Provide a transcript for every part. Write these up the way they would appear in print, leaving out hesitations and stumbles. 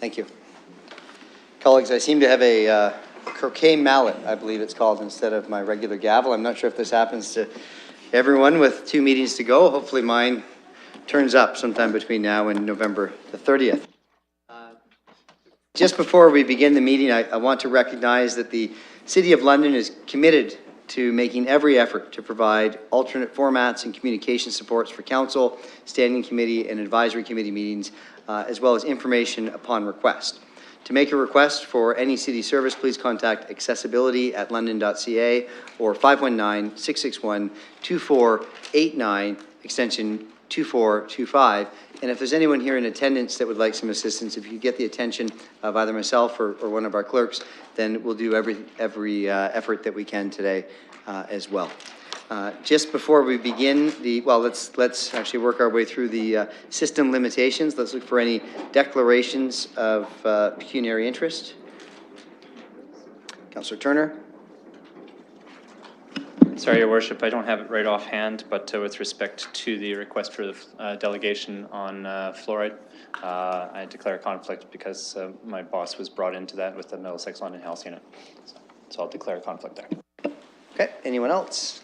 Thank you. Colleagues, I seem to have a croquet mallet, I believe it's called, instead of my regular gavel. I'm not sure if this happens to everyone with 2 meetings to go. Hopefully mine turns up sometime between now and November the 30th. Just before we begin the meeting, I want to recognize that the City of London is committed to making every effort to provide alternate formats and communication supports for council, standing committee, and advisory committee meetings, as well as information upon request. To make a request for any city service, please contact accessibility@london.ca or 519-661-2489, extension 2425. And if there's anyone here in attendance that would like some assistance, if you get the attention of either myself or one of our clerks, then we'll do every effort that we can today as well. Just before we begin, let's actually work our way through the system limitations. Let's look for any declarations of pecuniary interest. Councillor Turner. Sorry, Your Worship, I don't have it right offhand, but with respect to the request for the delegation on fluoride, I declare a conflict because my boss was brought into that with the Middlesex London Health Unit. So I'll declare a conflict there. Okay, anyone else?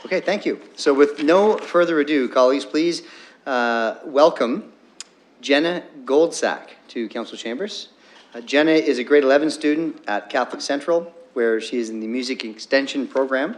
Okay, thank you. So with no further ado, colleagues, please welcome Jenna Goldsack to Council Chambers. Jenna is a grade 11 student at Catholic Central, where she is in the Music Extension program.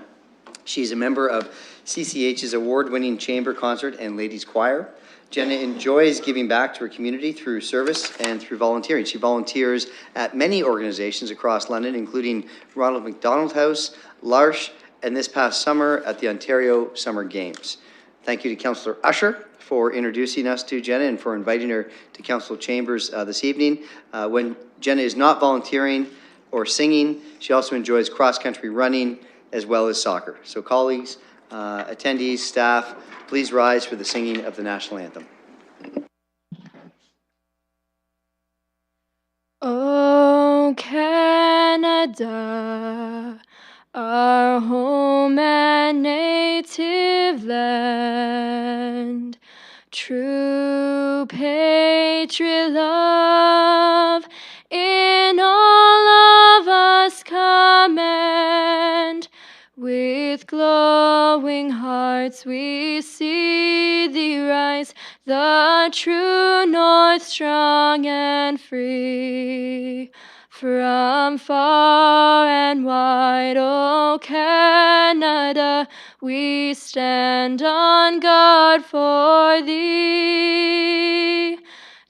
She's a member of CCH's award-winning chamber concert and ladies choir. Jenna enjoys giving back to her community through service and through volunteering. She volunteers at many organizations across London, including Ronald McDonald House, L'Arche, and this past summer at the Ontario Summer Games. Thank you to Councillor Usher for introducing us to Jenna and for inviting her to Council Chambers this evening. When Jenna is not volunteering or singing, she also enjoys cross-country running as well as soccer. So colleagues, attendees, staff, please rise for the singing of the national anthem. Oh, Canada, our home and native land, true patriot love in all of us command. With glowing hearts we see thee rise, the true north strong and free. From far and wide, O Canada, we stand on guard for thee.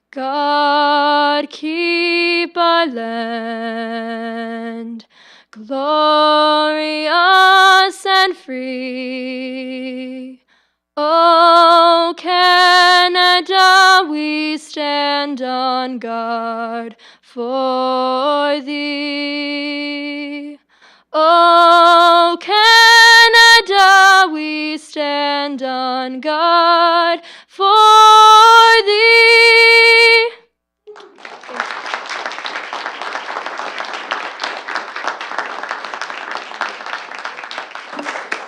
God keep our land glorious and free. O Canada, we stand on guard for thee. O Canada, we stand on guard for thee.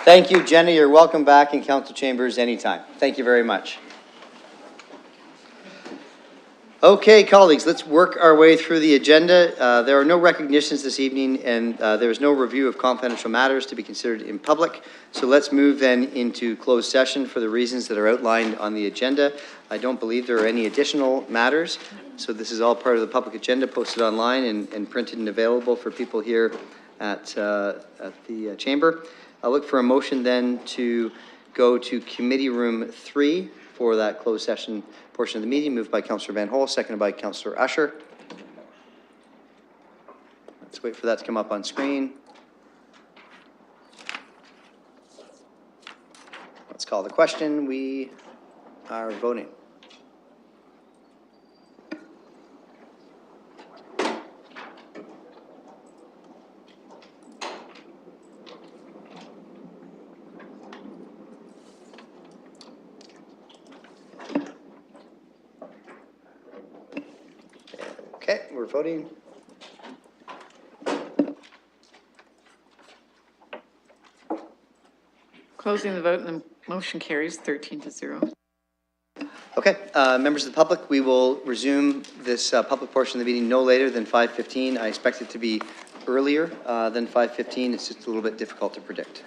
Thank you, Jenna. You're welcome back in Council Chambers anytime. Thank you very much. Okay, colleagues, let's work our way through the agenda. There are no recognitions this evening, and there is no review of confidential matters to be considered in public. So let's move then into closed session for the reasons that are outlined on the agenda. I don't believe there are any additional matters. So this is all part of the public agenda posted online and printed and available for people here at the chamber. I'll look for a motion then to go to Committee Room 3 for that closed session portion of the meeting, moved by Councillor Van Hol, seconded by Councillor Usher. Let's wait for that to come up on screen. Let's call the question. We are voting. Okay, we're voting. Closing the vote, and the motion carries 13-0. Okay, members of the public, we will resume this public portion of the meeting no later than 5:15. I expect it to be earlier than 5:15. It's just a little bit difficult to predict.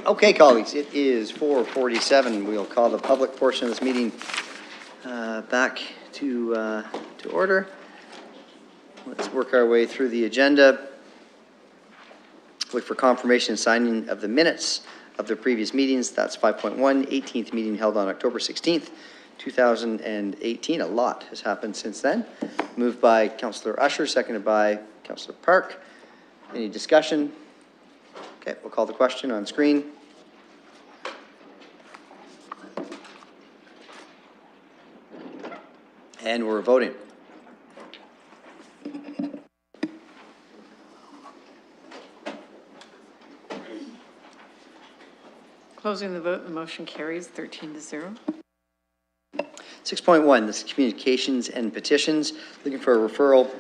Okay, colleagues, it is 4:47. We'll call the public portion of this meeting back to order. Let's work our way through the agenda. Look for confirmation and signing of the minutes of the previous meetings. That's 5.1, 18th meeting held on October 16th, 2018. A lot has happened since then. Moved by Councillor Usher, seconded by Councillor Park. Any discussion? Okay, we'll call the question on screen. And we're voting. Closing the vote, the motion carries 13-0. 6.1, this is communications and petitions. Looking for a referral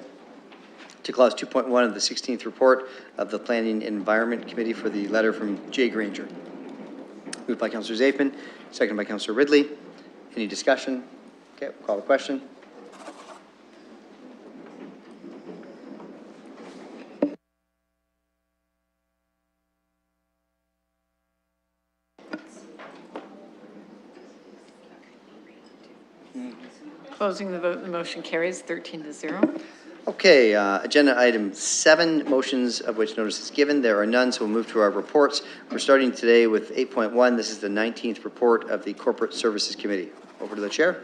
to clause 2.1 of the 16th report of the Planning and Environment Committee for the letter from Jay Granger. Moved by Councillor Zaifman, seconded by Councillor Ridley. Any discussion? Okay, we'll call the question. Closing the vote, the motion carries 13-0. Okay, agenda item 7, motions of which notice is given. There are none, so we'll move to our reports. We're starting today with 8.1. This is the 19th report of the Corporate Services Committee. Over to the chair.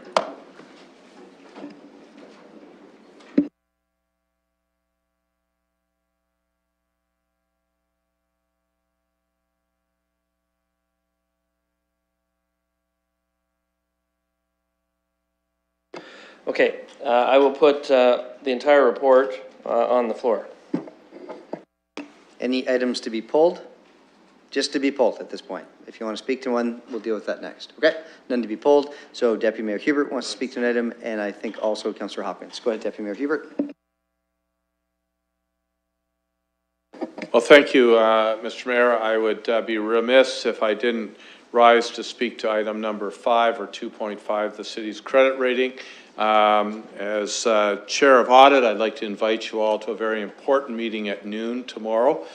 Okay, I will put the entire report on the floor. Any items to be pulled? Just to be pulled at this point. If you want to speak to one, we'll deal with that next. Okay, none to be pulled. So Deputy Mayor Hubert wants to speak to an item, and I think also Councillor Hopkins. Go ahead, Deputy Mayor Hubert. Well, thank you, Mr. Mayor. I would be remiss if I didn't rise to speak to item number 5 or 2.5, the city's credit rating. As Chair of Audit, I'd like to invite you all to a very important meeting at noon tomorrow,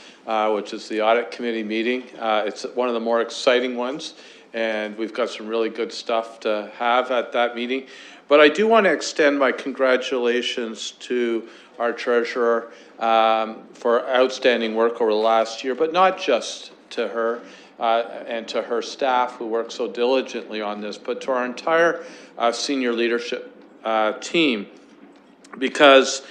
which is the Audit Committee meeting. It's one of the more exciting ones, and we've got some really good stuff to have at that meeting. But I do want to extend my congratulations to our treasurer for outstanding work over the last year, but not just to her and to her staff who work so diligently on this, but to our entire senior leadership team, because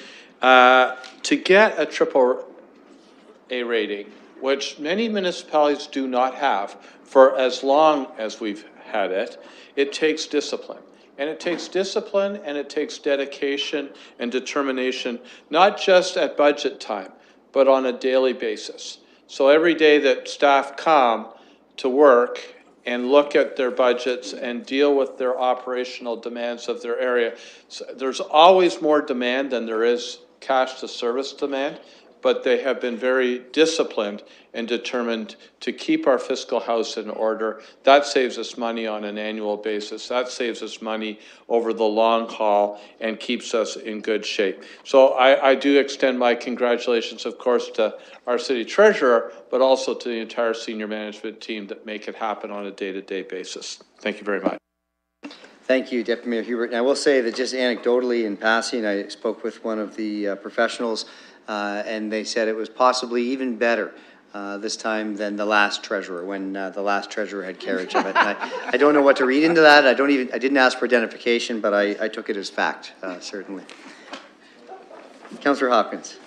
to get a AAA rating, which many municipalities do not have for as long as we've had it, it takes discipline. And it takes discipline and it takes dedication and determination, not just at budget time, but on a daily basis. So every day that staff come to work and look at their budgets and deal with their operational demands of their area, so there's always more demand than there is cash to service demand, but they have been very disciplined and determined to keep our fiscal house in order. That saves us money on an annual basis. That saves us money over the long haul and keeps us in good shape. So I do extend my congratulations, of course, to our city treasurer, but also to the entire senior management team that make it happen on a day-to-day basis. Thank you very much. Thank you, Deputy Mayor Hubert. And I will say that just anecdotally in passing, I spoke with one of the professionals and they said it was possibly even better this time than the last treasurer, when the last treasurer had carriage of it. And I don't know what to read into that. I didn't ask for identification, but I took it as fact, certainly. Councillor Hopkins.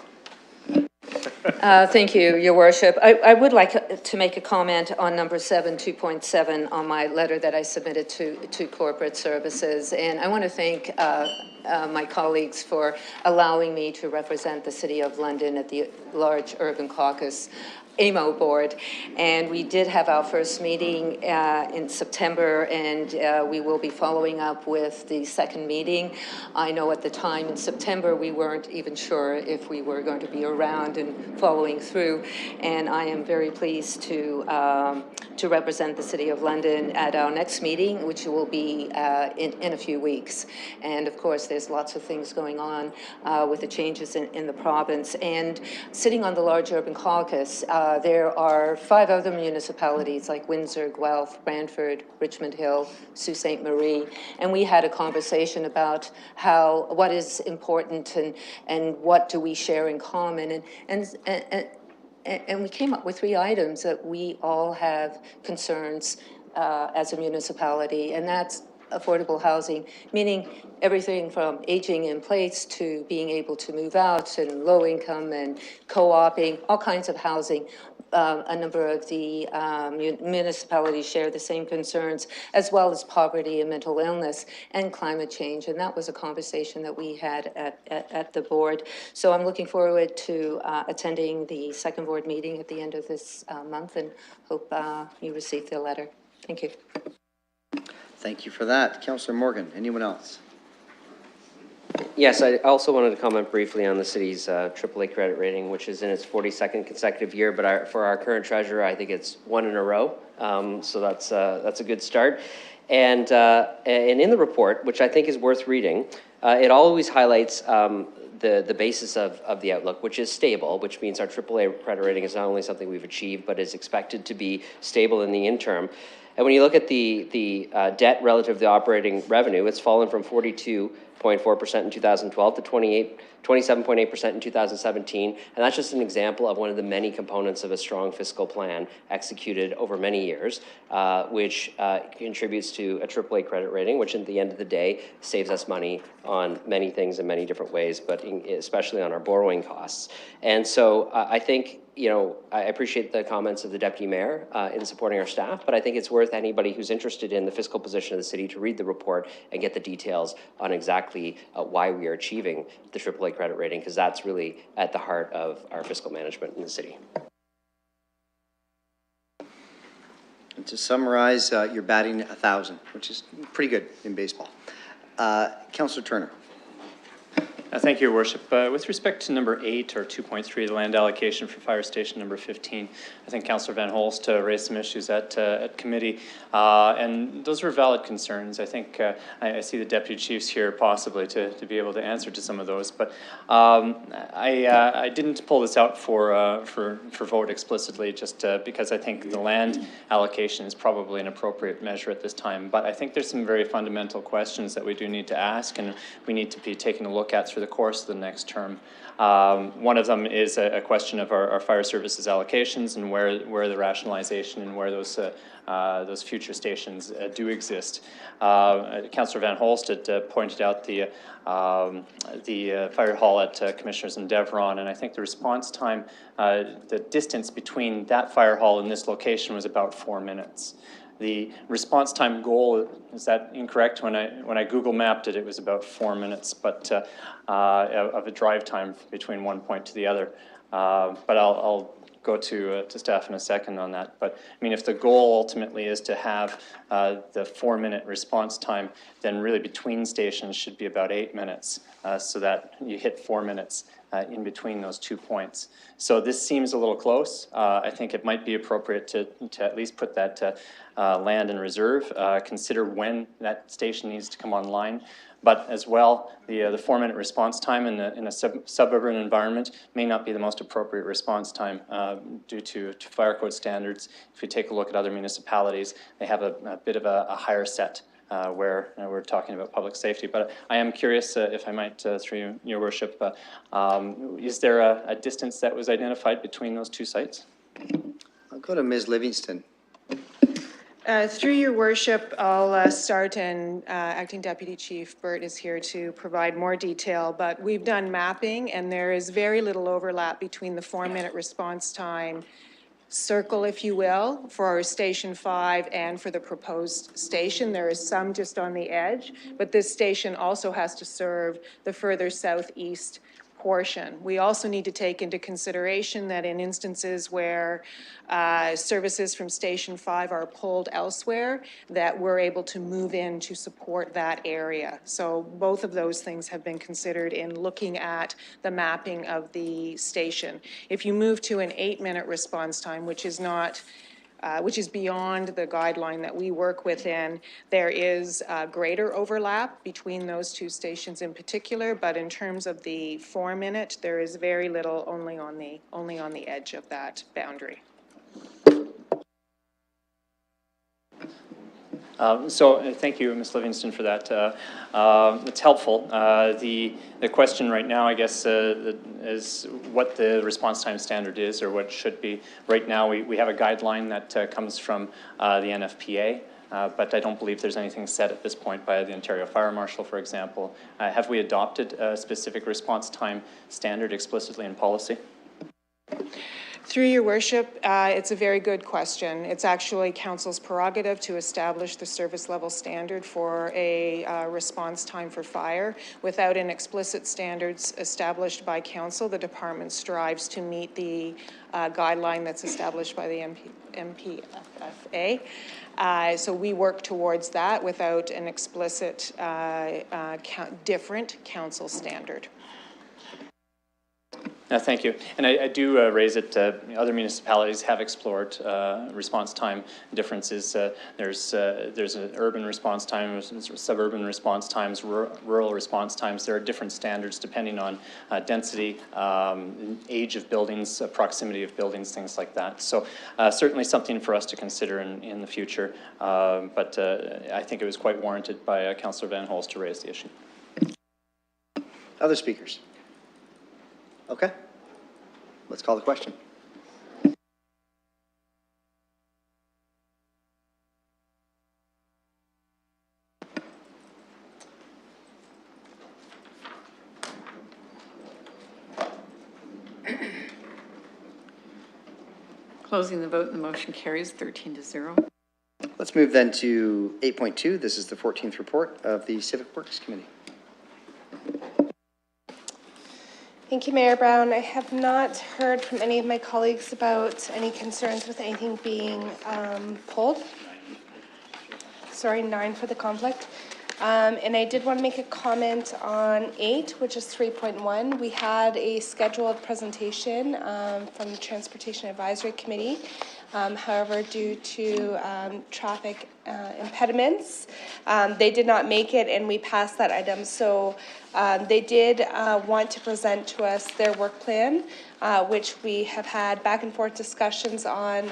Thank you, Your Worship. I would like to make a comment on number 7, 2.7 on my letter that I submitted to Corporate Services. And I want to thank my colleagues for allowing me to represent the City of London at the Large Urban Caucus AMO board, and we did have our first meeting in September, and we will be following up with the second meeting. I know at the time in September we weren't even sure if we were going to be around and following through, and I am very pleased to represent the City of London at our next meeting, which will be in a few weeks. And of course, there's lots of things going on with the changes in the province. And sitting on the large urban caucus, there are 5 other municipalities like Windsor, Guelph, Brantford, Richmond Hill, Sault Ste. Marie, and we had a conversation about what is important and what do we share in common. And we came up with 3 items that we all have concerns as a municipality, and that's affordable housing, meaning everything from aging in place to being able to move out, and low income and co-oping, all kinds of housing. A number of the municipalities share the same concerns, as well as poverty and mental illness and climate change. And that was a conversation that we had at the board. So I'm looking forward to attending the second board meeting at the end of this month, and hope you receive the letter. Thank you. Thank you for that. Councillor Morgan, anyone else? Yes, I also wanted to comment briefly on the city's AAA credit rating, which is in its 42nd consecutive year, but for our current treasurer, I think it's 1 in a row. So that's a good start. And in the report, which I think is worth reading, it always highlights the basis of the outlook, which is stable, which means our AAA credit rating is not only something we've achieved, but is expected to be stable in the interim. And when you look at the debt relative to the operating revenue, it's fallen from 42.4% in 2012 to 27.8% in 2017. And that's just an example of one of the many components of a strong fiscal plan executed over many years, which contributes to a AAA credit rating, which at the end of the day saves us money on many things in many different ways, but especially on our borrowing costs. And so I think, you know, I appreciate the comments of the Deputy Mayor in supporting our staff, but I think it's worth anybody who's interested in the fiscal position of the city to read the report and get the details on exactly why we are achieving the AAA credit rating, because that's really at the heart of our fiscal management in the city. And to summarize, you're batting 1,000, which is pretty good in baseball. Councillor Turner. Thank you, Your Worship. With respect to number 8 or 2.3, the land allocation for fire station number 15, I think Councillor Van Holst raised some issues at committee, and those were valid concerns. I think I see the deputy chiefs here possibly to be able to answer to some of those, but I didn't pull this out for vote explicitly, just because I think the land allocation is probably an appropriate measure at this time. But I think there's some very fundamental questions that we do need to ask, and we need to be taking a look at through the course of the next term. One of them is a question of our fire services allocations and where the rationalization and where those future stations do exist. Councillor Van Holst had pointed out the fire hall at Commissioners in Deveron, and I think the response time, the distance between that fire hall and this location was about 4 minutes. The response time goal, is that incorrect? When I Google mapped it, it was about 4 minutes, but of a drive time between one point to the other. But I'll go to staff in a second on that. But I mean, if the goal ultimately is to have the 4 minute response time, then really between stations should be about 8 minutes, so that you hit 4 minutes in between those 2 points. So this seems a little close. I think it might be appropriate to at least put that land in reserve, consider when that station needs to come online. But as well, the 4 minute response time in a suburban environment may not be the most appropriate response time due to fire code standards. If you take a look at other municipalities, they have a bit of a higher set where we're talking about public safety. But I am curious, if I might, through your worship, is there a distance that was identified between those two sites? I'll go to Ms. Livingston. Through your worship, I'll start, and Acting Deputy Chief Burt is here to provide more detail, but we've done mapping and there is very little overlap between the 4 minute response time circle, if you will, for our Station 5 and for the proposed station. There is some just on the edge, but this station also has to serve the further southeast portion. We also need to take into consideration that in instances where services from Station 5 are pulled elsewhere, that we're able to move in to support that area. So both of those things have been considered in looking at the mapping of the station. If you move to an 8 minute response time, which is not which is beyond the guideline that we work within. There is greater overlap between those two stations in particular, but in terms of the 4-minute, there is very little, only on the edge of that boundary. Thank you, Ms. Livingston, for that. It's helpful. The question right now, I guess, is what the response time standard is, or what it should be. Right now, we have a guideline that comes from the NFPA, but I don't believe there's anything set at this point by the Ontario Fire Marshal, for example. Have we adopted a specific response time standard explicitly in policy? Through your worship, it's a very good question. It's actually council's prerogative to establish the service level standard for a response time for fire. Without an explicit standards established by council, the department strives to meet the guideline that's established by the MPFA. So we work towards that without an explicit different council standard. Thank you. And I do raise it, other municipalities have explored response time differences. There's an urban response time, suburban response times, rural response times. There are different standards depending on density, age of buildings, proximity of buildings, things like that. So certainly something for us to consider in the future. But I think it was quite warranted by Councillor Van Holst to raise the issue. Other speakers? Okay. Let's call the question. Closing the vote, the motion carries 13-0. Let's move then to 8.2. This is the 14th report of the Civic Works Committee. Thank you, Mayor Brown. I have not heard from any of my colleagues about any concerns with anything being pulled. Sorry, 9 for the conflict. And I did want to make a comment on 8, which is 3.1. We had a scheduled presentation from the Transportation Advisory Committee. However, due to traffic impediments, they did not make it, and we passed that item. So they did want to present to us their work plan, which we have had back and forth discussions on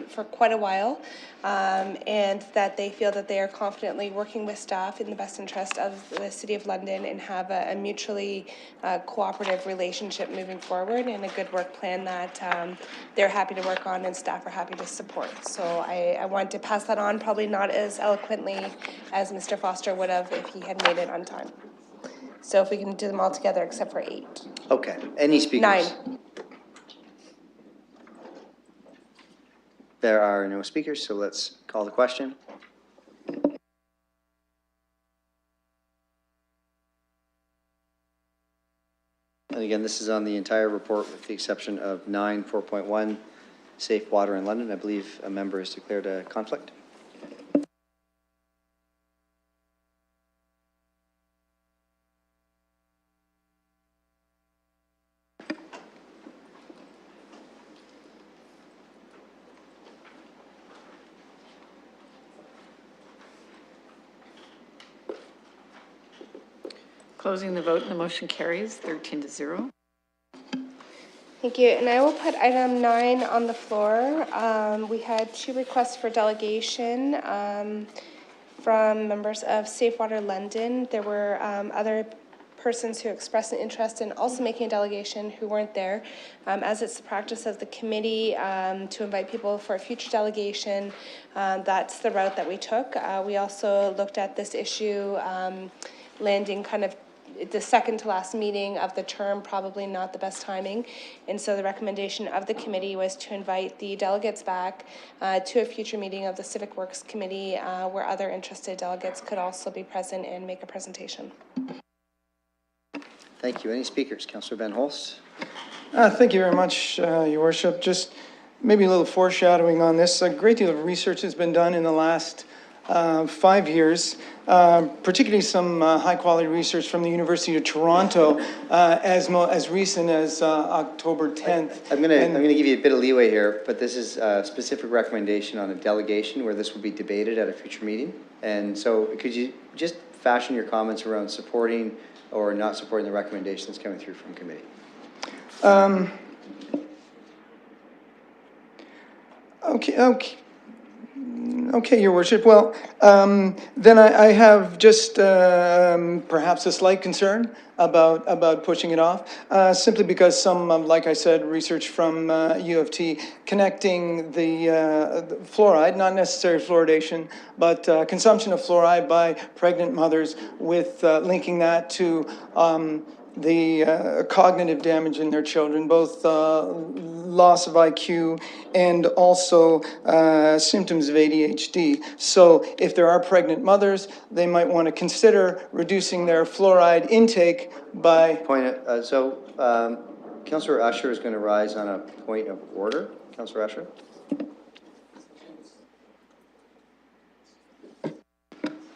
for quite a while, and that they feel that they are confidently working with staff in the best interest of the City of London and have a mutually cooperative relationship moving forward, and a good work plan that they're happy to work on and staff are happy to support. So I want to pass that on, probably not as eloquently as Mr. Foster would have if he had made it on time. So if we can do them all together except for 8. Okay. Any speakers? 9. There are no speakers, so let's call the question. And again, this is on the entire report with the exception of 9, 4.1, safe water in London. I believe a member has declared a conflict. Closing the vote, the motion carries 13-0. Thank you. And I will put item 9 on the floor. We had 2 requests for delegation from members of Safe Water London. There were other persons who expressed an interest in also making a delegation who weren't there. As it's the practice of the committee to invite people for a future delegation, that's the route that we took. We also looked at this issue landing kind of the second to last meeting of the term, probably not the best timing. And so the recommendation of the committee was to invite the delegates back to a future meeting of the Civic Works Committee where other interested delegates could also be present and make a presentation. Thank you. Any speakers? Councillor Van Holst. Thank you very much, Your Worship. Just maybe a little foreshadowing on this. A great deal of research has been done in the last 5 years, particularly some high-quality research from the University of Toronto as recent as October 10th. I'm gonna give you a bit of leeway here, but this is a specific recommendation on a delegation where this will be debated at a future meeting. And so could you just fashion your comments around supporting or not supporting the recommendations coming through from committee? Okay, Your Worship. Well, then I have just perhaps a slight concern about pushing it off, simply because some, like I said, research from U of T connecting the fluoride, not necessary fluoridation, but consumption of fluoride by pregnant mothers with linking that to the cognitive damage in their children, both loss of IQ and also symptoms of ADHD. So if there are pregnant mothers, they might want to consider reducing their fluoride intake by... Councillor Usher is going to rise on a point of order. Councillor Usher.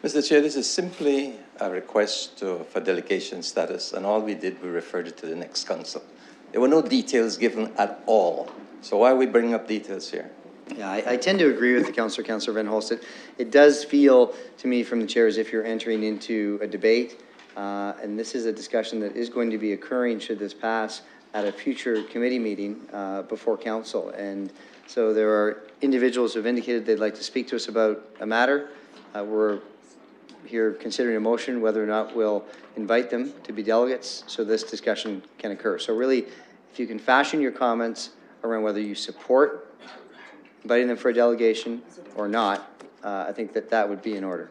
Mr. Chair, this is simply a request for delegation status, and all we did, we referred it to the next council. There were no details given at all. So why are we bringing up details here? Yeah, I tend to agree with the Councillor Van Holst. It does feel to me from the chair as if you're entering into a debate, and this is a discussion that is going to be occurring should this pass at a future committee meeting before council. And so there are individuals who have indicated they'd like to speak to us about a matter. We're here considering a motion whether or not we'll invite them to be delegates so this discussion can occur. So really, if you can fashion your comments around whether you support inviting them for a delegation or not, I think that would be in order.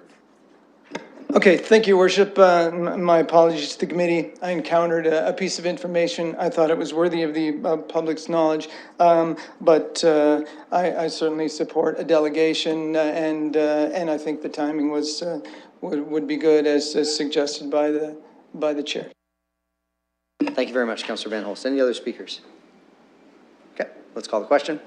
Okay, thank you, Your Worship. My apologies to the committee. I encountered a piece of information. I thought it was worthy of the public's knowledge, but I certainly support a delegation, and I think the timing was would be good as suggested by the chair. Thank you very much, Councillor Van Holst. Any other speakers? Okay, let's call the question.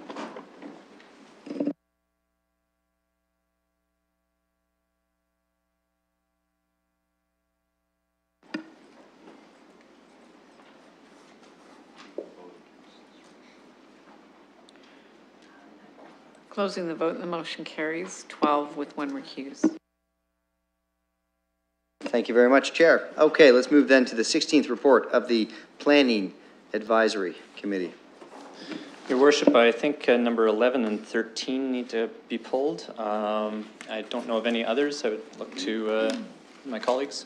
Closing the vote, the motion carries 12 with 1 recuse. Thank you very much, Chair. Okay, let's move then to the 16th report of the Planning Advisory Committee. Your Worship, I think number 11 and 13 need to be pulled. I don't know of any others. I would look to my colleagues.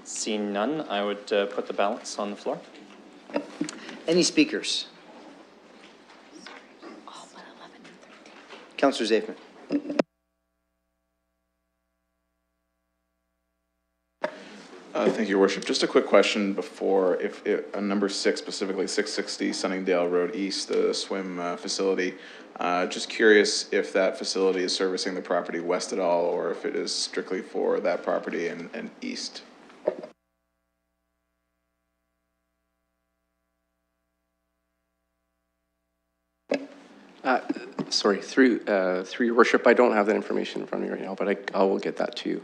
Seeing none, I would put the balance on the floor. Any speakers? Councillor Zafman. Thank you, Your Worship. Just a quick question before, if on number 6, specifically 660 Sunningdale Road East, the swim facility, just curious if that facility is servicing the property west at all, or if it is strictly for that property and east. Sorry, through Your Worship, I don't have that information in front of me right now, but I will get that to you.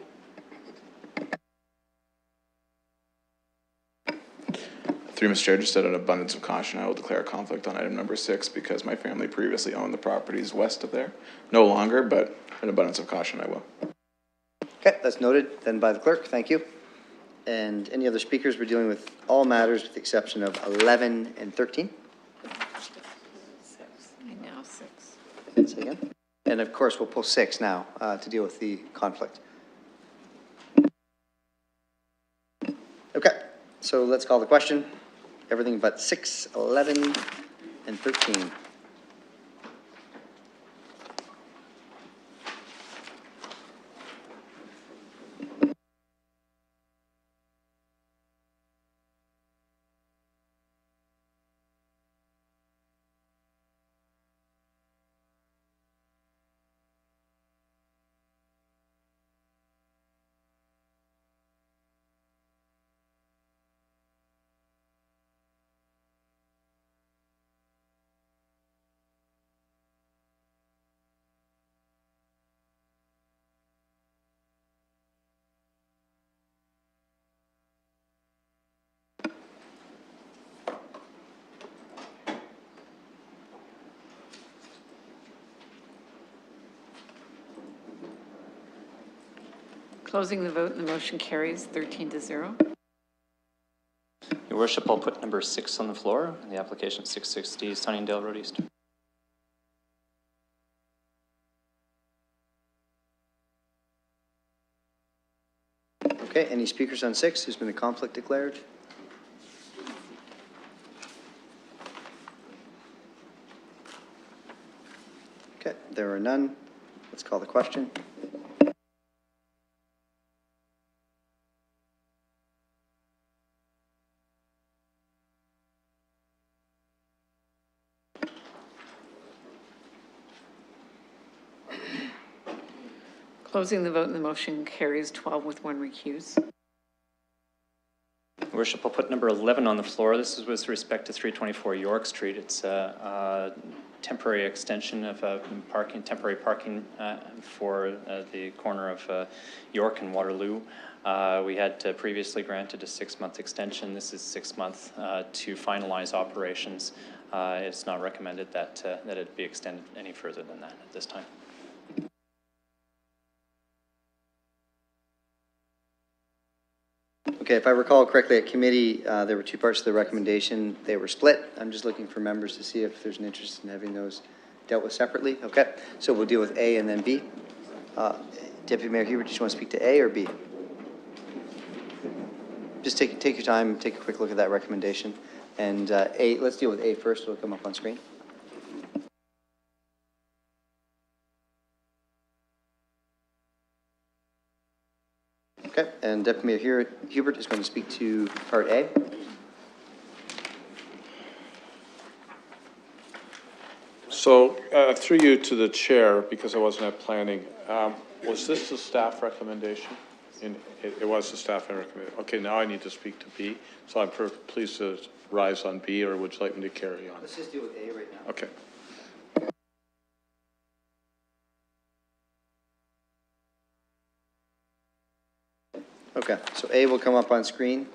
Through Mr. Chair, just out of abundance of caution, I will declare a conflict on item number 6 because my family previously owned the properties west of there. No longer, but in abundance of caution, I will. Okay, that's noted then by the clerk. Thank you. And any other speakers? We're dealing with all matters with the exception of 11 and 13. Now 6. Say again. And of course, we'll pull 6 now to deal with the conflict. Okay, so let's call the question. Everything but 6, 11, and 13. Closing the vote, and the motion carries 13-0. Your worship, I'll put number 6 on the floor, the application 660 Sunningdale Road East. Okay, any speakers on 6? There's been a conflict declared. Okay, there are none. Let's call the question. Closing the vote, and the motion carries 12 with 1 recuse. Your worship, I'll put number 11 on the floor. This is with respect to 324 York Street. It's a temporary extension of temporary parking for the corner of York and Waterloo. We had previously granted a 6-month extension. This is 6 months to finalize operations. It's not recommended that it be extended any further than that at this time. Okay, if I recall correctly, at committee, there were 2 parts to the recommendation. They were split. I'm just looking for members to see if there's an interest in having those dealt with separately. Okay, so we'll deal with A and then B. Deputy Mayor Hubert, do you want to speak to A or B? Just take your time, take a quick look at that recommendation. And A, let's deal with A first. It'll come up on screen. Okay, and Deputy Mayor Hubert is going to speak to Part A. So, through you to the chair, because I wasn't at planning, was this the staff recommendation? It was the staff recommendation. Okay, now I need to speak to B. So I'm pleased to rise on B, or would you like me to carry on? Let's just deal with A right now. Okay. Okay, so A will come up on screen.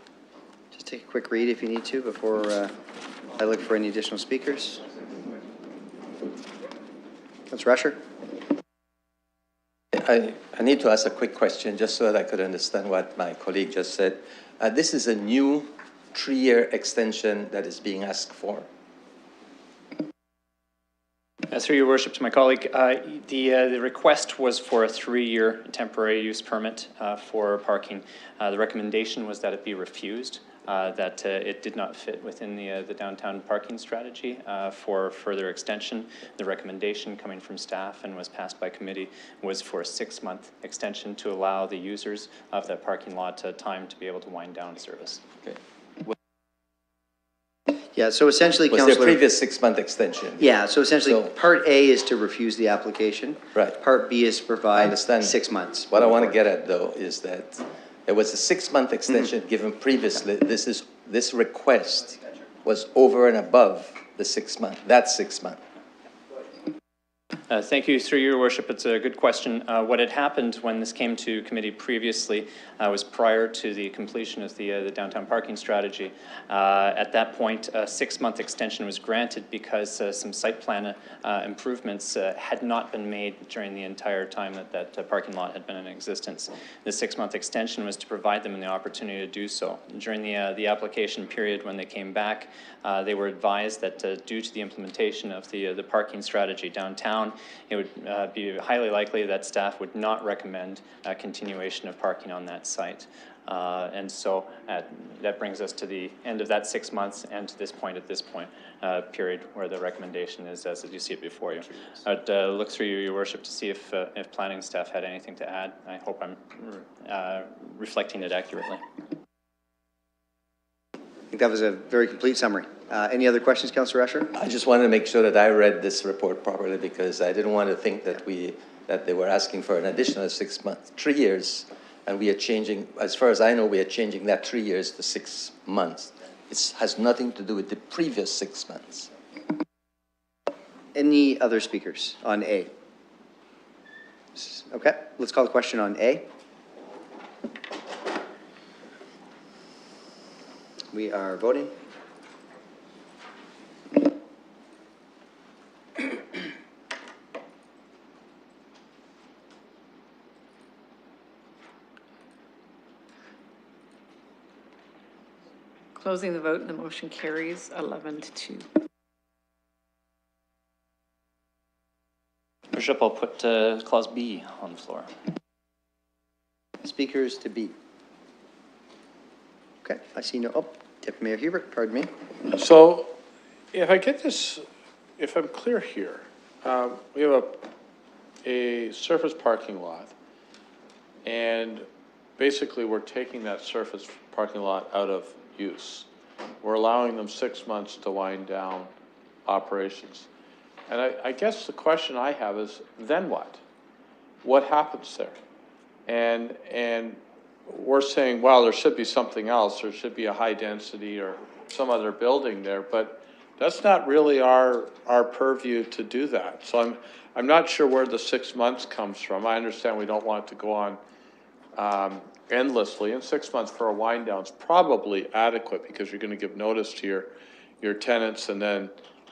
Just take a quick read if you need to before I look for any additional speakers. Councilor Rusher? I need to ask a quick question just so that I could understand what my colleague just said. This is a new 3-year extension that is being asked for. Through your worship to my colleague, the request was for a 3-year temporary use permit for parking. The recommendation was that it be refused, that it did not fit within the downtown parking strategy for further extension. The recommendation coming from staff and was passed by committee was for a 6-month extension to allow the users of that parking lot time to be able to wind down service. Okay. Yeah, so essentially, Was Councillor... there a previous 6-month extension? Yeah, so essentially, Part A is to refuse the application. Right. Part B is to provide I understand. 6 months. What I want to get at, though, is that there was a 6-month extension given previously. This request was over and above the 6 month, that 6 month. Thank you, through your worship. It's a good question. What had happened when this came to committee previously was prior to the completion of the downtown parking strategy. At that point, a 6-month extension was granted because some site plan improvements had not been made during the entire time that parking lot had been in existence. The 6-month extension was to provide them the opportunity to do so. During the application period, when they came back, they were advised that due to the implementation of the parking strategy downtown, it would be highly likely that staff would not recommend a continuation of parking on that site. And so that brings us to the end of that 6 months and to this point, period where the recommendation is as you see it before you. I'd look through your worship to see if planning staff had anything to add. I hope I'm reflecting it accurately. I think that was a very complete summary. Any other questions, Councillor Usher? I just wanted to make sure that I read this report properly because I didn't want to think that they were asking for an additional 6 months, 3 years, and we are changing, as far as I know, we are changing that 3 years to 6 months. It has nothing to do with the previous 6 months. Any other speakers on A? Okay, let's call the question on A. We are voting. Closing the vote and the motion carries 11-2. Worship, I'll put clause B on the floor. Speakers to be. Okay, I see no, oh, Deputy Mayor Hubert, pardon me. So if I get this, if I'm clear here, we have a surface parking lot, and basically we're taking that surface parking lot out of use. We're allowing them 6 months to wind down operations. And I guess the question I have is, then what? What happens there? And we're saying, well, there should be something else. There should be a high density or some other building there, but that's not really our purview to do that. So I'm not sure where the 6 months comes from. I understand we don't want it to go on endlessly, and 6 months for a wind down is probably adequate because you're going to give notice to your tenants,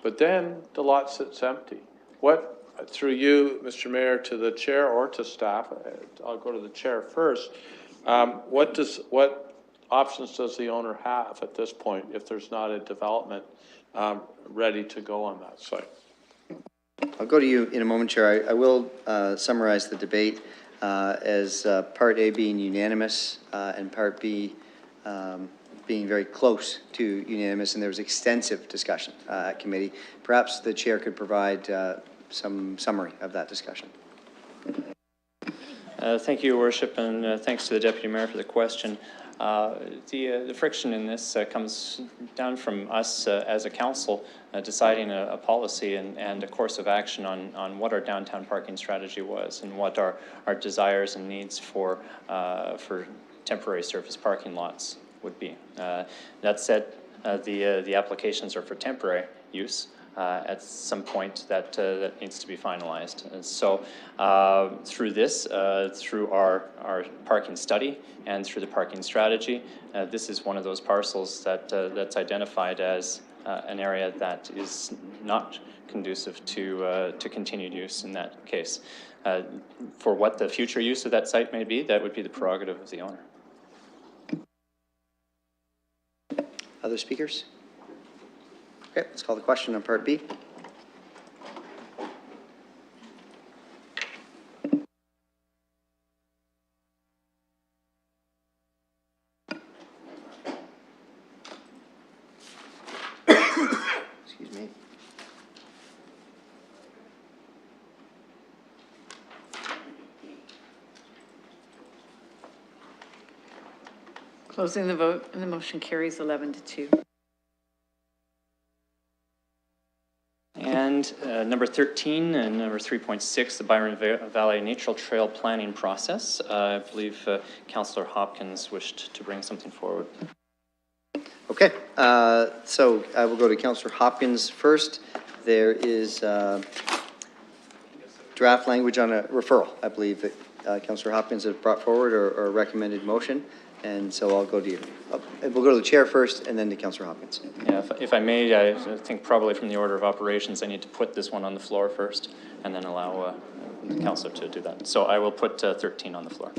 but then the lot sits empty. What, through you, Mr. Mayor, to the chair or to staff, I'll go to the chair first. What options does the owner have at this point if there's not a development ready to go on that site? I'll go to you in a moment, Chair. I will summarize the debate as Part A being unanimous and Part B being very close to unanimous, and there was extensive discussion at committee. Perhaps the chair could provide some summary of that discussion. Thank you, Your Worship, and thanks to the Deputy Mayor for the question. The friction in this comes down from us as a council deciding a policy and a course of action on what our downtown parking strategy was and what our desires and needs for temporary surface parking lots would be. That said, the applications are for temporary use. At some point that needs to be finalized. And so through this, through our parking study and through the parking strategy, this is one of those parcels that's identified as an area that is not conducive to continued use in that case. For what the future use of that site may be, that would be the prerogative of the owner. Other speakers? Okay, let's call the question on Part B. Excuse me. Closing the vote and the motion carries 11-2. And number 13 and number 3.6, the Byron Valley Natural Trail Planning Process. I believe Councillor Hopkins wished to bring something forward. Okay, so I will go to Councillor Hopkins first. There is draft language on a referral, I believe, that Councillor Hopkins has brought forward or a recommended motion. And so I'll go to you. We'll go to the chair first and then to Councillor Hopkins. Yeah, if I may, I think probably from the order of operations, I need to put this one on the floor first and then allow the councillor to do that. So I will put 13 on the floor.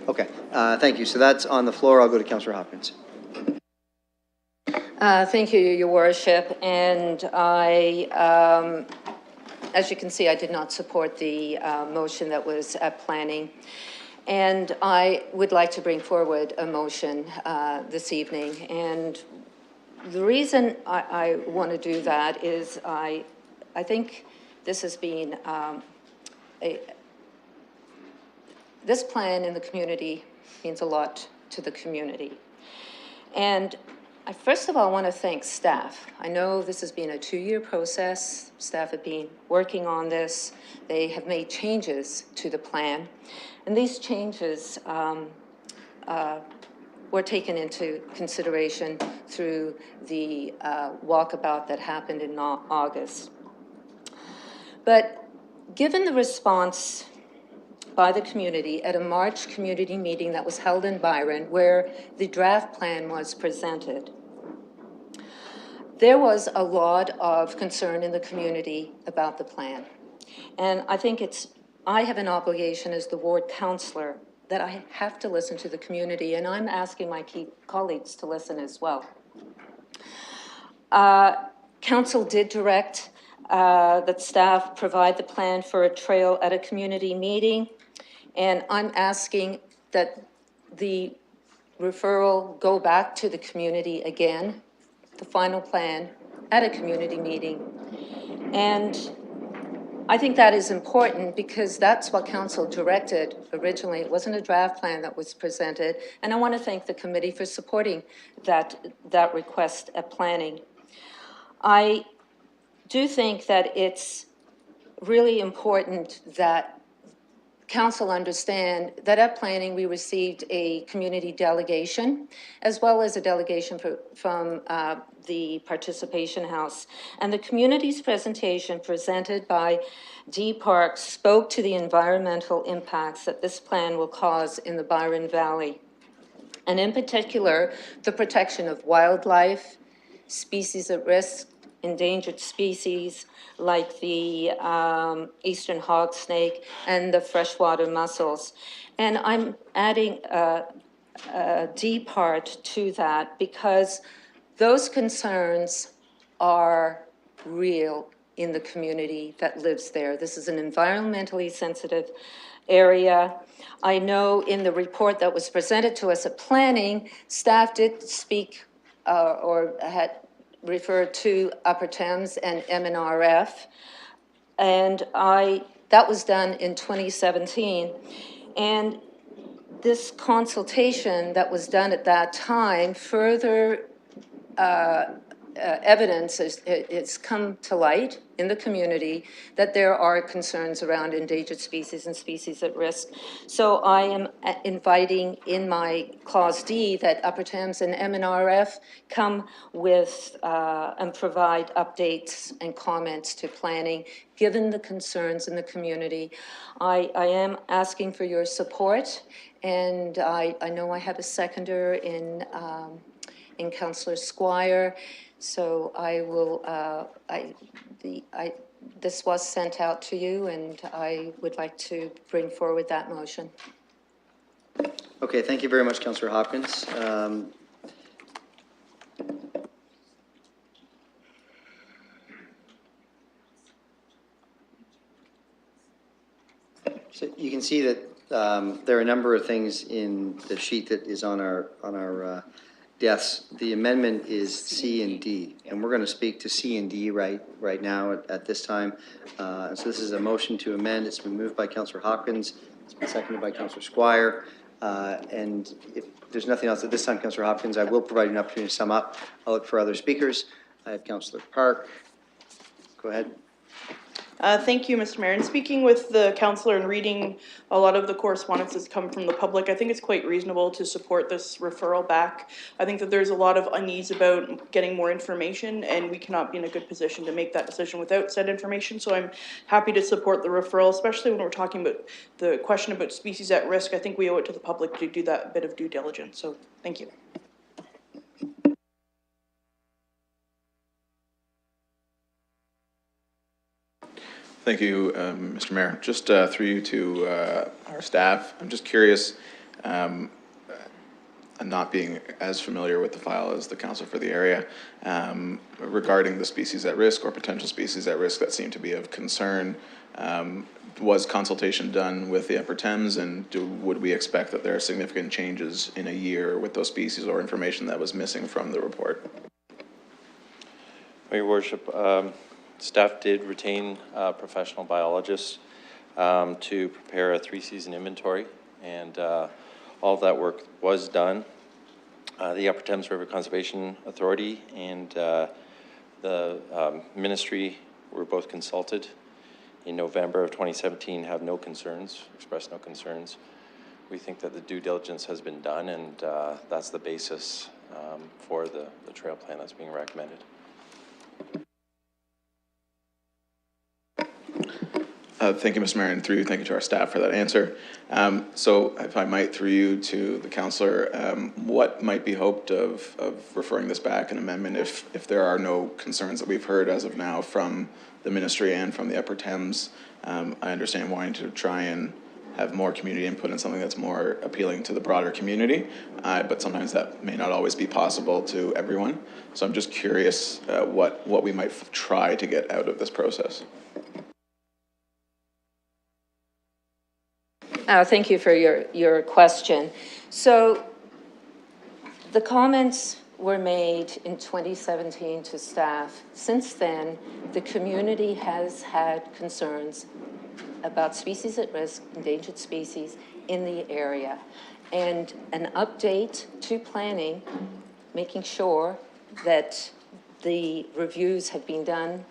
Okay, thank you. So that's on the floor. I'll go to Councillor Hopkins. Thank you, Your Worship. And as you can see, I did not support the motion that was at planning. And I would like to bring forward a motion this evening. And the reason I want to do that is I think this has been this plan in the community means a lot to the community. And I first of all want to thank staff. I know this has been a 2-year process. Staff have been working on this. They have made changes to the plan. And these changes were taken into consideration through the walkabout that happened in August. But given the response by the community at a March community meeting that was held in Byron, where the draft plan was presented, there was a lot of concern in the community about the plan. And I think I have an obligation as the ward councillor that I have to listen to the community, and I'm asking my key colleagues to listen as well. Council did direct that staff provide the plan for a trail at a community meeting, and I'm asking that the referral go back to the community again, the final plan at a community meeting. And I think that is important because that's what council directed originally. It wasn't a draft plan that was presented. And I want to thank the committee for supporting that request at planning. I do think that it's really important that council understand that at planning we received a community delegation as well as a delegation from the Participation House. And the community's presentation presented by Dee Park spoke to the environmental impacts that this plan will cause in the Byron Valley. And in particular, the protection of wildlife, species at risk, endangered species like the eastern hog snake and the freshwater mussels. And I'm adding a D part to that because those concerns are real in the community that lives there. This is an environmentally sensitive area. I know in the report that was presented to us at planning, staff did speak or had referred to Upper Thames and MNRF, and that was done in 2017. And this consultation that was done at that time, further evidence it's come to light in the community that there are concerns around endangered species and species at risk. So I am inviting in my clause D that Upper Thames and MNRF come with and provide updates and comments to planning, given the concerns in the community. I am asking for your support, and I know I have a seconder in Councillor Squire. So I will, this was sent out to you, and I would like to bring forward that motion. Okay, thank you very much, Councillor Hopkins. So you can see that there are a number of things in the sheet that is on our desks. The amendment is C and D, and we're going to speak to C and D right now at this time. So this is a motion to amend. It's been moved by Councillor Hopkins. It's been seconded by Councillor Squire. And if there's nothing else at this time, Councillor Hopkins, I will provide you an opportunity to sum up. I'll look for other speakers. I have Councillor Park. Go ahead. Thank you, Mr. Mayor. And speaking with the councillor and reading a lot of the correspondence that's come from the public, I think it's quite reasonable to support this referral back. I think that there's a lot of unease about getting more information, and we cannot be in a good position to make that decision without said information. So I'm happy to support the referral, especially when we're talking about the question about species at risk. I think we owe it to the public to do that bit of due diligence. So thank you. Thank you, Mr. Mayor. Just through you to our staff, I'm just curious, not being as familiar with the file as the council for the area, regarding the species at risk or potential species at risk that seem to be of concern. Was consultation done with the Upper Thames, and would we expect that there are significant changes in a year with those species or information that was missing from the report? Your Worship, staff did retain professional biologists to prepare a 3-season inventory, and all of that work was done. The Upper Thames River Conservation Authority and the ministry were both consulted in November of 2017, have no concerns, expressed no concerns. We think that the due diligence has been done, and that's the basis for the trail plan that's being recommended. Thank you, Mr. Mayor, and through you, thank you to our staff for that answer. So if I might, through you to the councillor, what might be hoped of referring this back, an amendment, if there are no concerns that we've heard as of now from the ministry and from the Upper Thames? I understand wanting to try and have more community input in something that's more appealing to the broader community, but sometimes that may not always be possible to everyone. So I'm just curious what we might try to get out of this process. Thank you for your question. So the comments were made in 2017 to staff. Since then, the community has had concerns about species at risk, endangered species in the area. And an update to planning, making sure that the reviews have been done,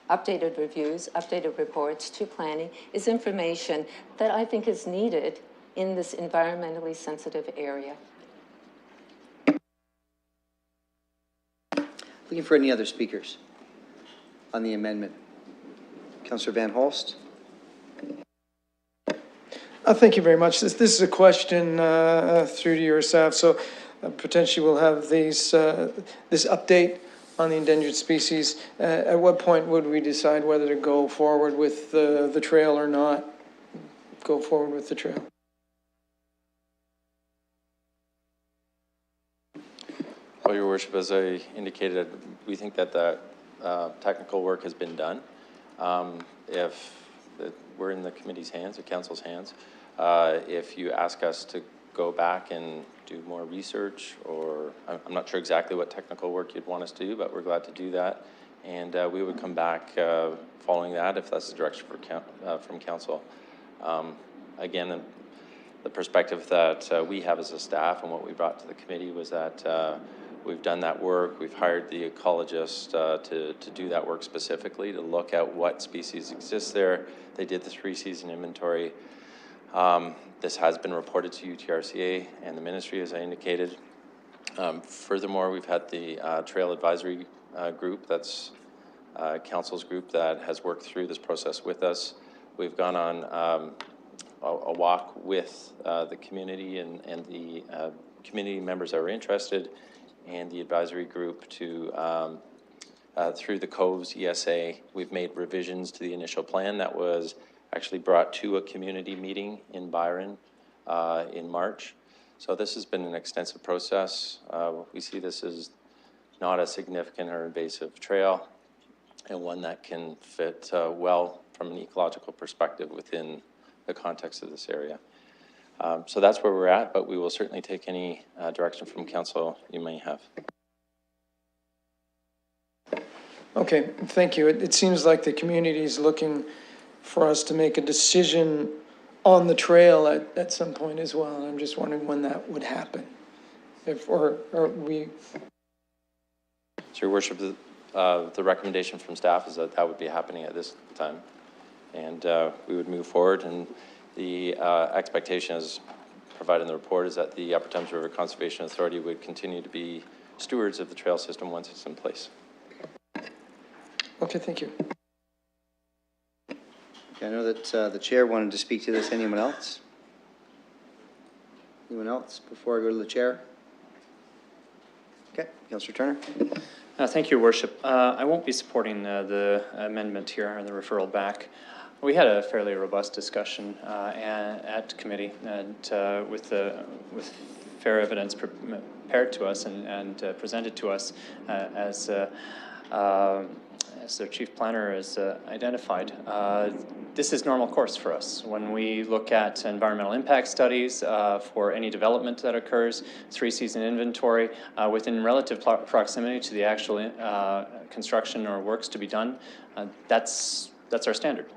updated reviews, updated reports to planning, is information that I think is needed in this environmentally sensitive area. Looking for any other speakers on the amendment. Councillor Van Holst. Thank you very much. This is a question through to your staff. So potentially we'll have these this update on the endangered species. At what point would we decide whether to go forward with the trail or not? Go forward with the trail. Well, Your Worship, as I indicated, we think that the technical work has been done. If we're in the committee's hands, the council's hands, if you ask us to go back and do more research, or I'm not sure exactly what technical work you'd want us to do, but we're glad to do that. And we would come back following that if that's the direction from council. Again, the perspective that we have as a staff and what we brought to the committee was that we've done that work. We've hired the ecologist to do that work specifically, to look at what species exist there. They did the 3-season inventory. This has been reported to UTRCA and the ministry, as I indicated. Furthermore, we've had the Trail Advisory Group, that's council's group that has worked through this process with us. We've gone on a walk with the community and the community members that are interested, and the advisory group to through the Coves ESA. We've made revisions to the initial plan that was actually brought to a community meeting in Byron in March. So this has been an extensive process. We see this as not a significant or invasive trail, and one that can fit well from an ecological perspective within the context of this area. So that's where we're at, but we will certainly take any direction from council you may have. Okay, thank you. It seems like the community is looking for us to make a decision on the trail at some point as well. I'm just wondering when that would happen. Or we... So, Your Worship, the recommendation from staff is that that would be happening at this time. And we would move forward, and the expectation as provided in the report is that the Upper Thames River Conservation Authority would continue to be stewards of the trail system once it's in place. Okay, thank you. Okay, I know that the chair wanted to speak to this. Anyone else? Anyone else before I go to the chair? Okay, Councillor Turner. Thank you, Your Worship. I won't be supporting the amendment here, or the referral back. We had a fairly robust discussion at committee, and with fair evidence prepared to us and presented to us as their chief planner has identified. This is normal course for us. When we look at environmental impact studies for any development that occurs, 3-season inventory within relative proximity to the actual construction or works to be done, that's our standard.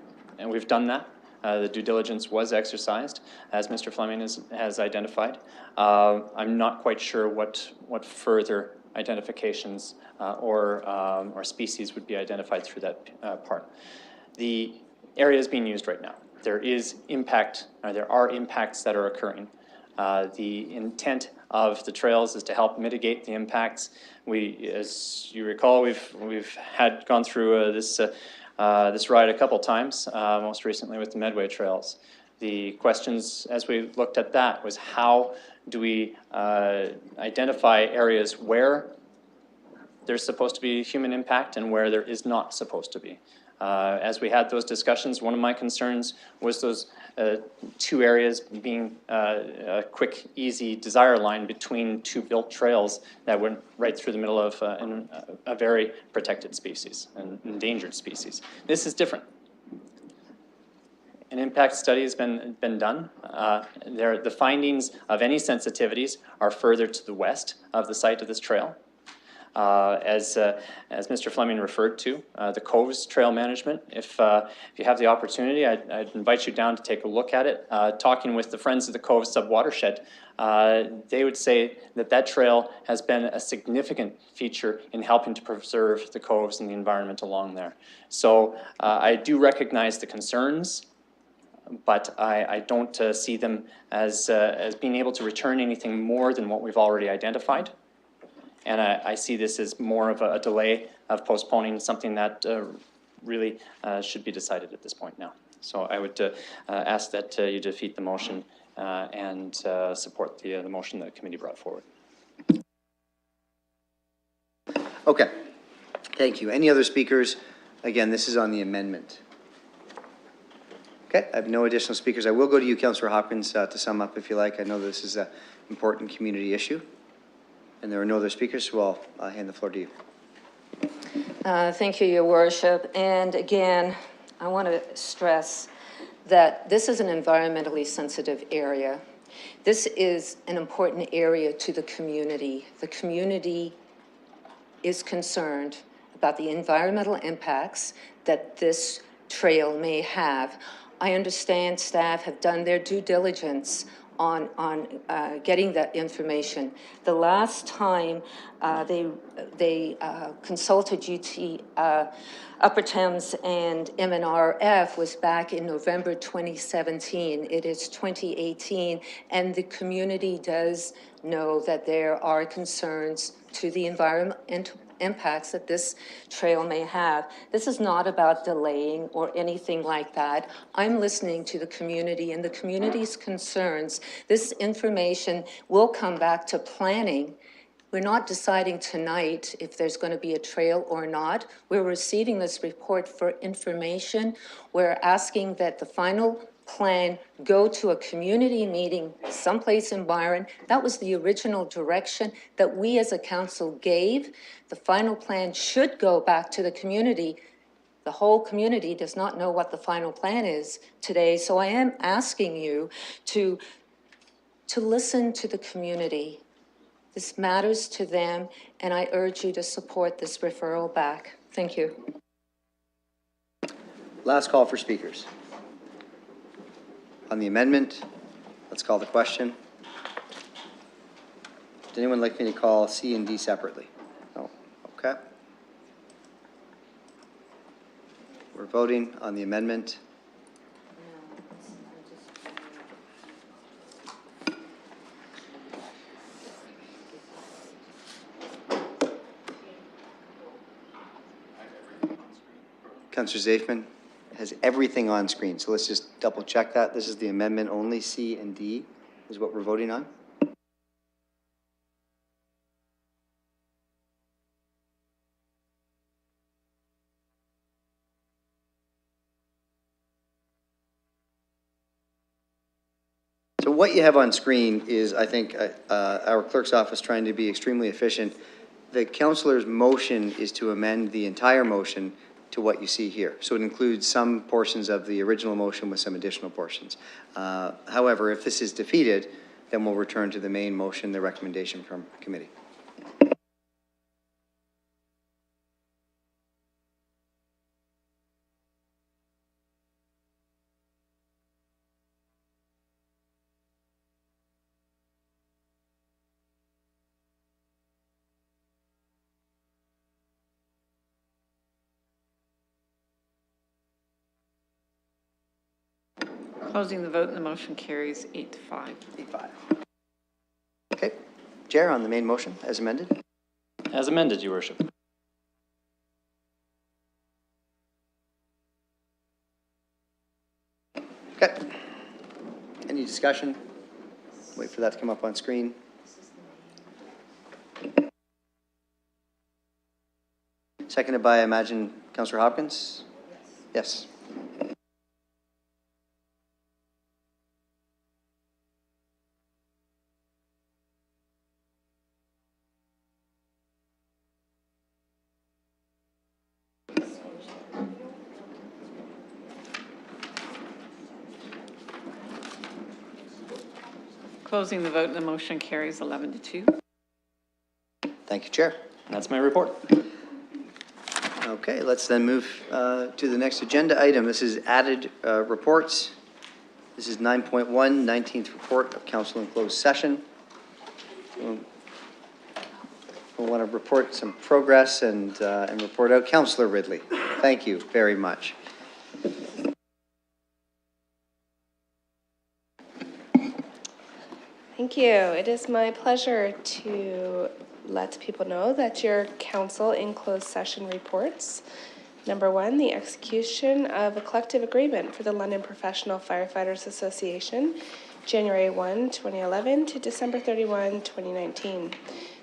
And we've done that. The due diligence was exercised, as Mr. Fleming has identified. I'm not quite sure what further identifications or species would be identified through that part. The area is being used right now. There is impact, or there are impacts that are occurring. The intent of the trails is to help mitigate the impacts. We, as you recall, we've gone through this this ride a couple times, most recently with the Medway Trails. The questions, as we looked at that, was how do we identify areas where there's supposed to be human impact and where there is not supposed to be. As we had those discussions, one of my concerns was those two areas being a quick, easy desire line between two built trails that went right through the middle of a very protected species, an endangered species. This is different. An impact study has been done. The findings of any sensitivities are further to the west of the site of this trail. As Mr. Fleming referred to, the Coves Trail Management, if you have the opportunity, I'd invite you down to take a look at it. Talking with the Friends of the Coves Sub-Watershed, they would say that that trail has been a significant feature in helping to preserve the coves and the environment along there. So I do recognize the concerns, but I don't see them as being able to return anything more than what we've already identified. And I see this as more of a delay of postponing something that really should be decided at this point now. So I would ask that you defeat the motion and support the motion that the committee brought forward. Okay, thank you. Any other speakers? Again, this is on the amendment. Okay, I have no additional speakers. I will go to you, Councillor Hopkins, to sum up if you like. I know this is an important community issue. And there are no other speakers, so I'll hand the floor to you. Thank you, Your Worship. And again, I want to stress that this is an environmentally sensitive area. This is an important area to the community. The community is concerned about the environmental impacts that this trail may have. I understand staff have done their due diligence on getting that information. The last time they consulted UT Upper Thames and MNRF was back in November 2017. It is 2018, and the community does know that there are concerns to the environmental impacts that this trail may have. This is not about delaying or anything like that. I'm listening to the community and the community's concerns. This information will come back to planning. We're not deciding tonight if there's going to be a trail or not. We're receiving this report for information. We're asking that the final plan go to a community meeting someplace in Byron. That was the original direction that we as a council gave. The final plan should go back to the community. The whole community does not know what the final plan is today, so I am asking you to listen to the community. This matters to them, and I urge you to support this referral back. Thank you. Last call for speakers. On the amendment, let's call the question. Would anyone like me to call C and D separately? No? Okay. We're voting on the amendment. Councillor Zafman has everything on screen, so let's just double check that. This is the amendment only, C and D is what we're voting on. So what you have on screen is, I think, our clerk's office trying to be extremely efficient. The councillor's motion is to amend the entire motion to what you see here. So it includes some portions of the original motion with some additional portions. However, if this is defeated, then we'll return to the main motion, the recommendation from committee. Closing the vote, and the motion carries 8-5. 8-5. Okay. Chair, on the main motion, as amended? As amended, Your Worship. discussion? Wait for that to come up on screen. Seconded by, I imagine, Councillor Hopkins? Yes. Closing the vote, and the motion carries 11-2. Thank you, Chair. That's my report. Okay, let's then move to the next agenda item. This is added reports. This is 9.1, 19th report of council in closed session. We'll want to report some progress and report out. Councillor Ridley, thank you very much. Thank you. It is my pleasure to let people know that your council in closed session reports. Number one, the execution of a collective agreement for the London Professional Firefighters Association, January 1, 2011 to December 31, 2019.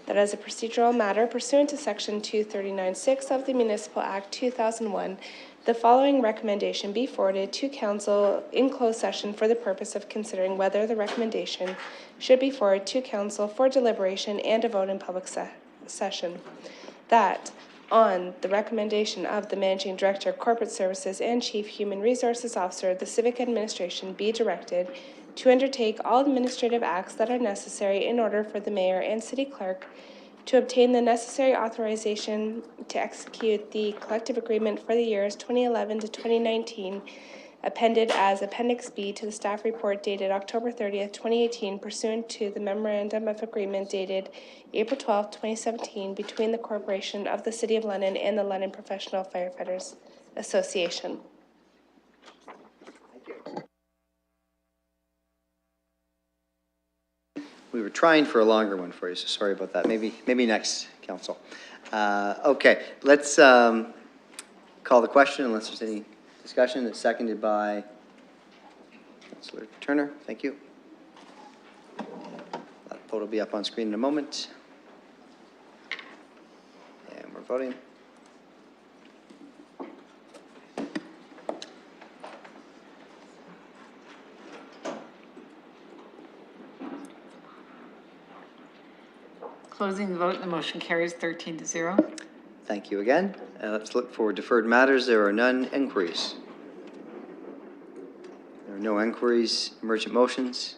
That as a procedural matter pursuant to Section 239(6) of the Municipal Act 2001, the following recommendation be forwarded to council in closed session for the purpose of considering whether the recommendation should be forwarded to council for deliberation and a vote in public session. That on the recommendation of the Managing Director of Corporate Services and Chief Human Resources Officer, the Civic Administration be directed to undertake all administrative acts that are necessary in order for the Mayor and City Clerk to obtain the necessary authorization to execute the collective agreement for the years 2011 to 2019, appended as Appendix B to the staff report dated October 30th, 2018, pursuant to the Memorandum of Agreement dated April 12th, 2017, between the Corporation of the City of London and the London Professional Firefighters Association. We were trying for a longer one for you, so sorry about that. Maybe next, council. Okay, let's call the question unless there's any discussion. It's seconded by Councillor Turner. Thank you. That vote will be up on screen in a moment. And we're voting. Closing the vote, the motion carries 13-0. Thank you again. Let's look for deferred matters. There are none. Inquiries. There are no inquiries. Emergent motions.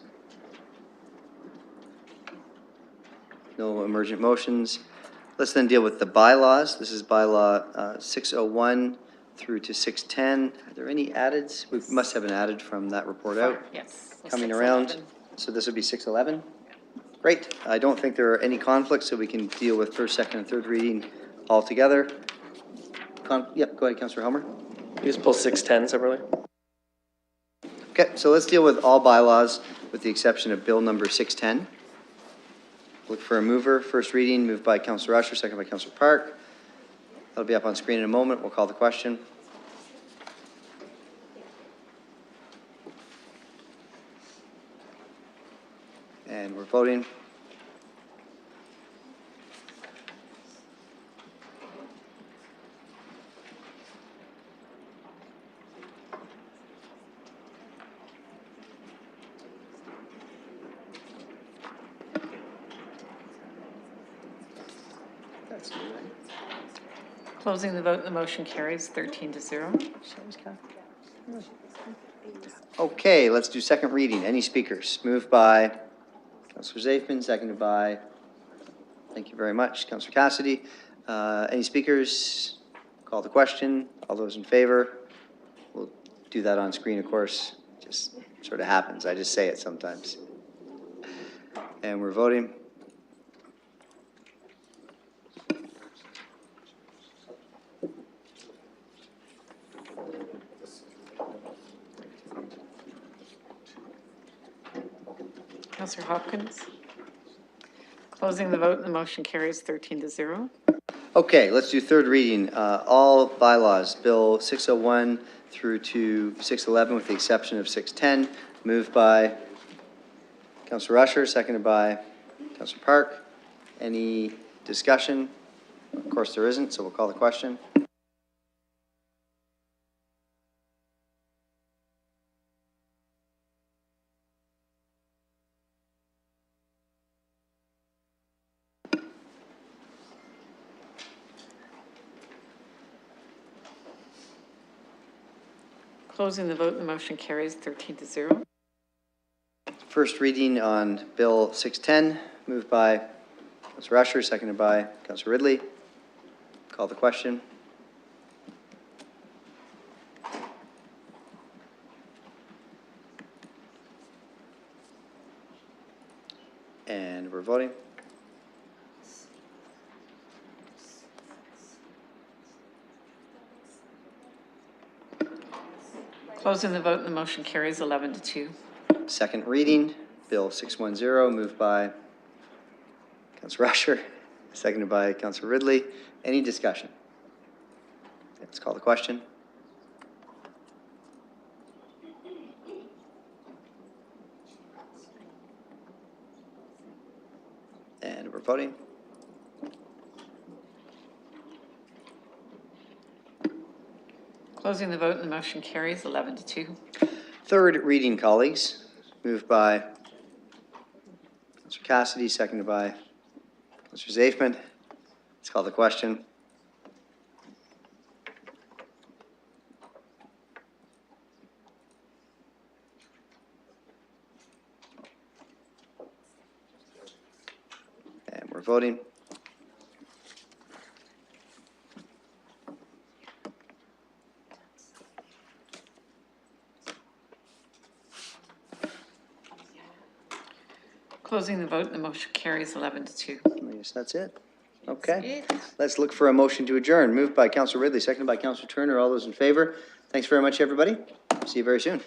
No emergent motions. Let's then deal with the bylaws. This is bylaw 601 through to 610. Are there any addeds? We must have an added from that report out. Yes. Coming around. So this would be 611. Great. I don't think there are any conflicts, so we can deal with first, second, and third reading all together. Yep, go ahead, Councillor Helmer. You just pull 610 separately? Okay, so let's deal with all bylaws with the exception of bill number 610. Look for a mover. First reading, moved by Councillor Usher, second by Councillor Park. That'll be up on screen in a moment. We'll call the question. And we're voting. That's good, right? Closing the vote, the motion carries 13-0. Okay, let's do second reading. Any speakers? Moved by Councillor Zafman, seconded by, thank you very much, Councillor Cassidy. Any speakers? Call the question. All those in favor? We'll do that on screen, of course. Just sort of happens. I just say it sometimes. And we're voting. Councillor Hopkins. Closing the vote, the motion carries 13-0. Okay, let's do third reading. All bylaws, Bill 601 through to 611 with the exception of 610, moved by Councillor Rusher, seconded by Councillor Park. Any discussion? Of course there isn't, so we'll call the question. Closing the vote, the motion carries 13-0. First reading on Bill 610, moved by Councillor Rusher, seconded by Councillor Ridley. Call the question. And we're voting. Closing the vote, the motion carries 11-2. Second reading, Bill 610, moved by Councillor Rusher, seconded by Councillor Ridley. Any discussion? Let's call the question. And we're voting. Closing the vote, the motion carries 11-2. Third reading, colleagues, moved by Councillor Cassidy, seconded by Councillor Zaifman. Let's call the question. And we're voting. Closing the vote, the motion carries 11-2. I guess that's it. Okay. Let's look for a motion to adjourn. Moved by Councillor Ridley, seconded by Councillor Turner. All those in favor? Thanks very much, everybody. See you very soon.